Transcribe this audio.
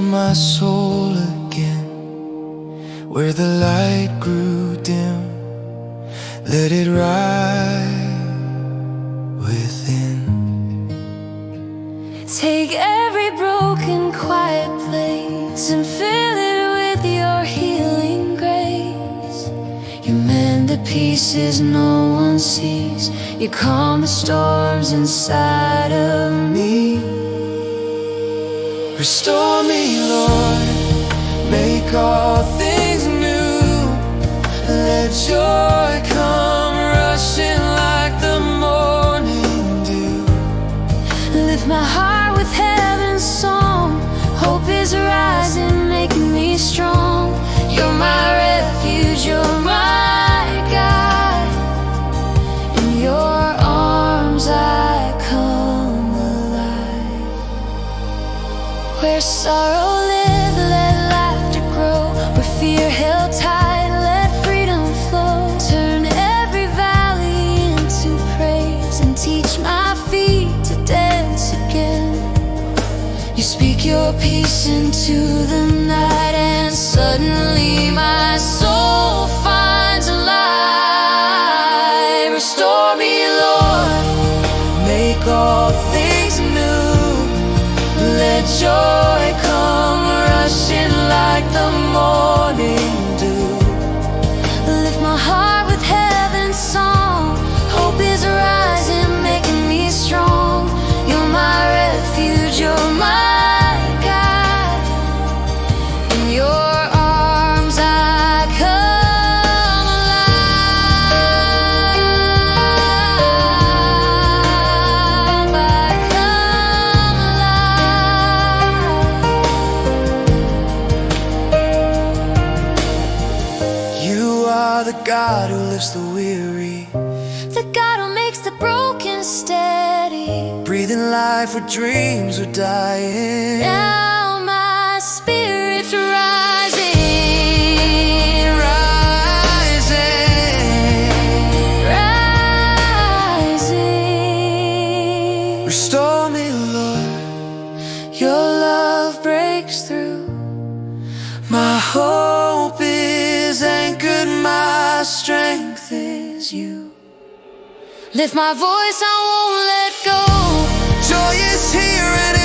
Restore my soul again, where the light grew dim. Let it rise within. Take every broken, quiet place and fill it with your healing grace. You mend the pieces no one sees. You calm the storms inside of me. Restore me, Lord, make all things new. Let joy come rushing like the morning dew. Lift my heart with heaven's song. Hope is rising, making me strong. You're my refuge, you're my God. In your arms I come alive. Where sorrow lived, let laughter grow. Where fear held tight, let freedom flow. Turn every valley into praise and teach my feet to dance again. You speak your peace into the night, and suddenly my soul finds a light. Restore me, Lord, Make all things new. Let joy come rushing like the morning dew. lift my heart with heaven's song. Hope is rising, making me strong. You're my refuge, you're my God. In your arms I come alive. I come alive. You are the God who lifts the weary, The God who makes the broken steady. breathing life where dreams were dying. Now my spirit's rising, rising. Restore me, Lord, Your love breaks through. my hope is anchored, my strength is you. Lift my voice, I won't let go. Joy is here and